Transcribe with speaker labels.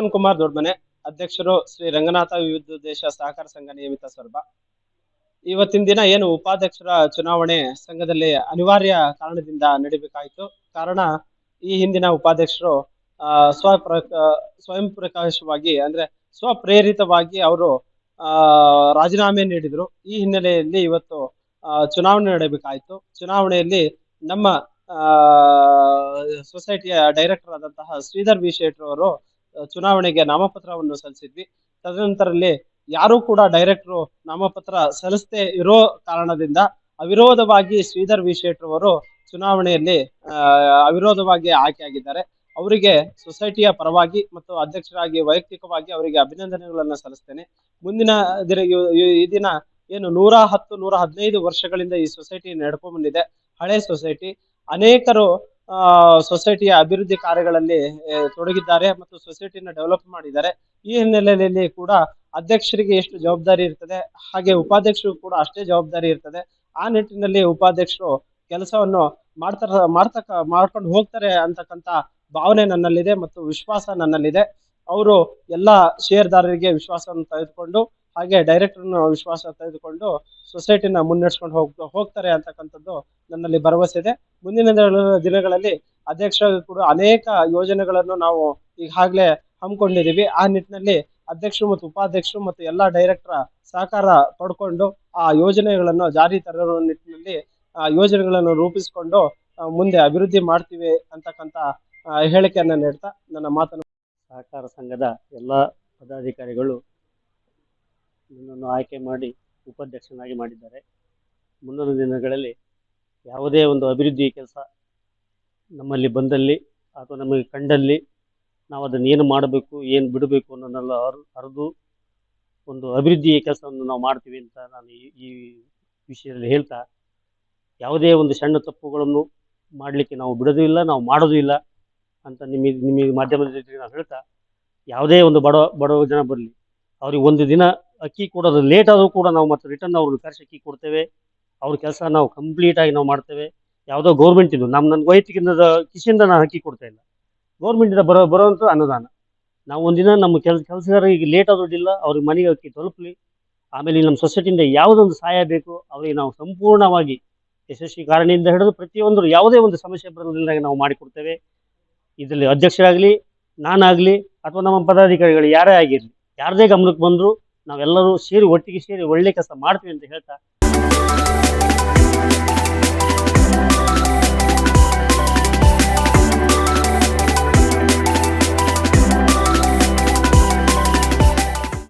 Speaker 1: ರೋಷನ್ ಕುಮಾರ್ ದೊಡ್ಮನೆ, ಅಧ್ಯಕ್ಷರು ಶ್ರೀ ರಂಗನಾಥ ವಿವಿಧೋದ್ದೇಶ ಸಹಕಾರ ಸಂಘ ನಿಯಮಿತ ಸೊರಬ. ಇವತ್ತಿನ ದಿನ ಏನು ಉಪಾಧ್ಯಕ್ಷರ ಚುನಾವಣೆ ಸಂಘದಲ್ಲಿ ಅನಿವಾರ್ಯ ಕಾರಣದಿಂದ ನಡಿಬೇಕಾಯಿತು. ಕಾರಣ, ಈ ಹಿಂದಿನ ಉಪಾಧ್ಯಕ್ಷರು ಸ್ವಯಂ ಪ್ರಕಾಶವಾಗಿ ಅಂದ್ರೆ ಸ್ವಪ್ರೇರಿತವಾಗಿ ಅವರು ರಾಜೀನಾಮೆ ನೀಡಿದ್ರು. ಈ ಹಿನ್ನೆಲೆಯಲ್ಲಿ ಇವತ್ತು ಚುನಾವಣೆ ನಡೆಯಬೇಕಾಯಿತು. ಚುನಾವಣೆಯಲ್ಲಿ ನಮ್ಮ ಸೊಸೈಟಿಯ ಡೈರೆಕ್ಟರ್ ಆದಂತಹ ಶ್ರೀಧರ್ ವಿ ಶೆಟ್ರು ಅವರು ಚುನಾವಣೆಗೆ ನಾಮಪತ್ರವನ್ನು ಸಲ್ಲಿಸಿದ್ವಿ. ತದನಂತರದಲ್ಲಿ ಯಾರು ಕೂಡ ಡೈರೆಕ್ಟರು ನಾಮಪತ್ರ ಸಲ್ಲಿಸದೆ ಇರೋ ಕಾರಣದಿಂದ ಅವಿರೋಧವಾಗಿ ಶ್ರೀಧರ್ ವಿ ಶೆಟ್ರು ಅವರು ಚುನಾವಣೆಯಲ್ಲಿ ಅವಿರೋಧವಾಗಿ ಆಯ್ಕೆಯಾಗಿದ್ದಾರೆ. ಅವರಿಗೆ ಸೊಸೈಟಿಯ ಪರವಾಗಿ ಮತ್ತು ಅಧ್ಯಕ್ಷರಾಗಿ ವೈಯಕ್ತಿಕವಾಗಿ ಅವರಿಗೆ ಅಭಿನಂದನೆಗಳನ್ನು ಸಲ್ಲಿಸ್ತೇನೆ. ಮುಂದಿನ ಈ ದಿನ ಏನು 110, 115 ವರ್ಷಗಳಿಂದ ಈ ಸೊಸೈಟಿ ನಡ್ಕೊಂಡ್ ಬಂದಿದೆ. ಹಳೆ ಸೊಸೈಟಿ. ಅನೇಕರು ಸೊಸೈಟಿಯ ಅಭಿವೃದ್ಧಿ ಕಾರ್ಯಗಳಲ್ಲಿ ತೊಡಗಿದ್ದಾರೆ ಮತ್ತು ಸೊಸೈಟಿನ ಡೆವಲಪ್ ಮಾಡಿದ್ದಾರೆ. ಈ ಹಿನ್ನೆಲೆಯಲ್ಲಿ ಕೂಡ ಅಧ್ಯಕ್ಷರಿಗೆ ಎಷ್ಟು ಜವಾಬ್ದಾರಿ ಇರ್ತದೆ, ಹಾಗೆ ಉಪಾಧ್ಯಕ್ಷರು ಕೂಡ ಅಷ್ಟೇ ಜವಾಬ್ದಾರಿ ಇರ್ತದೆ. ಆ ನಿಟ್ಟಿನಲ್ಲಿ ಉಪಾಧ್ಯಕ್ಷರು ಕೆಲಸವನ್ನು ಮಾಡ್ಕೊಂಡು ಹೋಗ್ತಾರೆ ಅಂತಕ್ಕಂಥ ಭಾವನೆ ನನ್ನಲ್ಲಿದೆ ಮತ್ತು ವಿಶ್ವಾಸ ನನ್ನಲ್ಲಿದೆ. ಅವರು ಎಲ್ಲಾ ಷೇರ್ದಾರರಿಗೆ ವಿಶ್ವಾಸವನ್ನು ತೆಗೆದುಕೊಂಡು ಹಾಗೆ ಡೈರೆಕ್ಟರ್ನ ವಿಶ್ವಾಸ ತೆಗೆದುಕೊಂಡು ಸೊಸೈಟಿನ ಮುನ್ನಡೆಸ್ಕೊಂಡು ಹೋಗ್ತಾರೆ ಅಂತಕ್ಕಂಥದ್ದು ನನ್ನಲ್ಲಿ ಭರವಸೆ ಇದೆ. ಮುಂದಿನ ದಿನಗಳಲ್ಲಿ ಅಧ್ಯಕ್ಷರು ಕೂಡ ಅನೇಕ ಯೋಜನೆಗಳನ್ನು ನಾವು ಈಗಾಗಲೇ ಹಮ್ಮಿಕೊಂಡಿದ್ದೀವಿ. ಆ ನಿಟ್ಟಿನಲ್ಲಿ ಅಧ್ಯಕ್ಷರು ಮತ್ತು ಉಪಾಧ್ಯಕ್ಷರು ಮತ್ತು ಎಲ್ಲಾ ಡೈರೆಕ್ಟರ್ ಸಹಕಾರ ಪಡ್ಕೊಂಡು ಆ ಯೋಜನೆಗಳನ್ನು ಜಾರಿ ತರುವ ನಿಟ್ಟಿನಲ್ಲಿ ಯೋಜನೆಗಳನ್ನು ರೂಪಿಸಿಕೊಂಡು ಮುಂದೆ ಅಭಿವೃದ್ಧಿ ಮಾಡ್ತೀವಿ ಅಂತಕ್ಕಂಥ ಹೇಳಿಕೆಯನ್ನು ನೀಡ್ತಾ ನನ್ನ ಮಾತನ್ನು.
Speaker 2: ಸಹಕಾರ ಸಂಘದ ಎಲ್ಲ ಪದಾಧಿಕಾರಿಗಳು ನನ್ನನ್ನು ಆಯ್ಕೆ ಮಾಡಿ ಉಪಾಧ್ಯಕ್ಷನಾಗಿ ಮಾಡಿದ್ದಾರೆ. ಮುಂದಿನ ದಿನಗಳಲ್ಲಿ ಯಾವುದೇ ಒಂದು ಅಭಿವೃದ್ಧಿ ಕೆಲಸ ನಮ್ಮಲ್ಲಿ ಬಂದಲ್ಲಿ ಅಥವಾ ನಮಗೆ ಕಂಡಲ್ಲಿ ನಾವು ಅದನ್ನು ಏನು ಮಾಡಬೇಕು, ಏನು ಬಿಡಬೇಕು ಅನ್ನೋದನ್ನೆಲ್ಲ ಅರಿದು ಒಂದು ಅಭಿವೃದ್ಧಿಯ ಕೆಲಸವನ್ನು ನಾವು ಮಾಡ್ತೀವಿ ಅಂತ ನಾನು ಈ ವಿಷಯದಲ್ಲಿ ಹೇಳ್ತಾ, ಯಾವುದೇ ಒಂದು ಸಣ್ಣ ತಪ್ಪುಗಳನ್ನು ಮಾಡಲಿಕ್ಕೆ ನಾವು ಬಿಡೋದು ಇಲ್ಲ, ನಾವು ಮಾಡೋದು ಇಲ್ಲ ಅಂತ ನಿಮಗೆ ಮಾಧ್ಯಮದ ಜೊತೆಗೆ ನಾನು ಹೇಳ್ತಾ, ಯಾವುದೇ ಒಂದು ಬಡವ ಜನ ಬರಲಿ, ಅವ್ರಿಗೆ ಒಂದು ದಿನ ಅಕ್ಕಿ ಕೊಡೋದು ಲೇಟ್ ಆದರೂ ಕೂಡ ನಾವು ಮತ್ತೆ ರಿಟರ್ನ್ ಅವ್ರನ್ನ ಕರೆಸಿ ಅಕ್ಕಿ ಕೊಡ್ತೇವೆ. ಅವ್ರ ಕೆಲಸ ನಾವು ಕಂಪ್ಲೀಟಾಗಿ ನಾವು ಮಾಡ್ತೇವೆ. ಯಾವುದೋ ಗೌರ್ಮೆಂಟಿದ್ದು ನನ್ನ ವೈಯಕ್ತಿಕ ಕಿಶೆಯಿಂದ ನಾನು ಅಕ್ಕಿ ಕೊಡ್ತಾ ಇಲ್ಲ, ಗೌರ್ಮೆಂಟಿಂದ ಬರೋವಂಥ ಅನುದಾನ. ನಾವು ಒಂದಿನ ನಮ್ಮ ಕೆಲಸಗಾರರಿಗೆ ಲೇಟ್ ಆಗೋದಿಲ್ಲ, ಅವ್ರಿಗೆ ಮನೆಗೆ ಅಕ್ಕಿ ತಲುಪಲಿ. ಆಮೇಲೆ ನಮ್ಮ ಸೊಸೈಟಿಯಿಂದ ಯಾವುದೊಂದು ಸಹಾಯ ಬೇಕು ಅವರಿಗೆ ನಾವು ಸಂಪೂರ್ಣವಾಗಿ ಯಶಸ್ವಿ ಕಾರಣದಿಂದ ಹಿಡಿದು ಪ್ರತಿಯೊಂದು ಯಾವುದೇ ಒಂದು ಸಮಸ್ಯೆ ಬರೋದಿಲ್ಲ ನಾವು ಮಾಡಿಕೊಡ್ತೇವೆ. ಇದರಲ್ಲಿ ಅಧ್ಯಕ್ಷರಾಗಲಿ, ನಾನಾಗಲಿ ಅಥವಾ ನಮ್ಮ ಪದಾಧಿಕಾರಿಗಳು ಯಾರೇ ಆಗಿರಲಿ, ಯಾರದೇ ಗಮನಕ್ಕೆ ಬಂದರೂ ನಾವೆಲ್ಲರೂ ಒಟ್ಟಿಗೆ ಸೇರಿ ಒಳ್ಳೆ ಕೆಲಸ ಮಾಡ್ತೀವಿ ಅಂತ ಹೇಳ್ತಾ